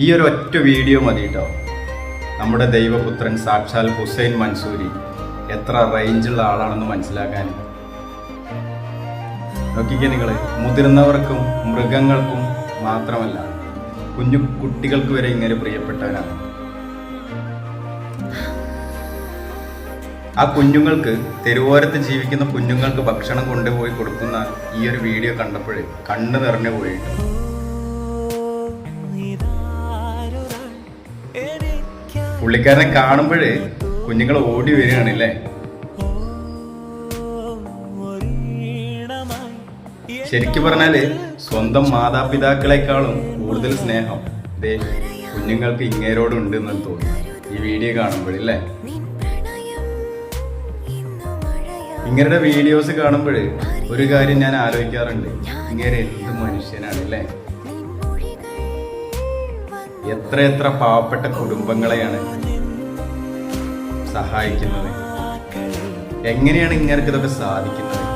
ഈ ഒരു ഒറ്റ വീഡിയോ മതി കേട്ടോ നമ്മുടെ ദൈവപുത്രൻ സാക്ഷാൽ ഹുസൈൻ മൻസൂരി എത്ര റേഞ്ചുള്ള ആളാണെന്ന് മനസ്സിലാക്കാൻ. നോക്കിക്കേ നിങ്ങൾ, മുതിർന്നവർക്കും മൃഗങ്ങൾക്കും മാത്രമല്ല കുഞ്ഞു കുട്ടികൾക്ക് വരെ ഇങ്ങനെ പ്രിയപ്പെട്ടവനാണ്. ആ കുഞ്ഞുങ്ങൾക്ക്, തെരുവോരത്ത് ജീവിക്കുന്ന കുഞ്ഞുങ്ങൾക്ക് ഭക്ഷണം കൊണ്ടുപോയി കൊടുക്കുന്ന ഈ ഒരു വീഡിയോ കണ്ടപ്പോഴേ കണ്ണ് നിറഞ്ഞു പോയിട്ട്. പുള്ളിക്കാരനെ കാണുമ്പോഴേ കുഞ്ഞുങ്ങൾ ഓടി വരികയാണല്ലേ. ശരിക്കും പറഞ്ഞാല് സ്വന്തം മാതാപിതാക്കളെക്കാളും കൂടുതൽ സ്നേഹം കുഞ്ഞുങ്ങൾക്ക് ഇങ്ങേരോട് ഉണ്ടെന്ന് തോന്നുന്നു ഈ വീഡിയോ കാണുമ്പോഴല്ലേ. ഇങ്ങനെയുടെ വീഡിയോസ് കാണുമ്പോൾ ഒരു കാര്യം ഞാൻ ആലോചിക്കാറുണ്ട്, ഇങ്ങനെ എന്ത് മനുഷ്യനാണ് അല്ലേ. എത്ര പാവപ്പെട്ട കുടുംബങ്ങളെയാണ് സഹായിക്കുന്നത്. എങ്ങനെയാണ് ഇങ്ങനെയൊക്കെ ഇതൊക്കെ സാധിക്കുന്നത്?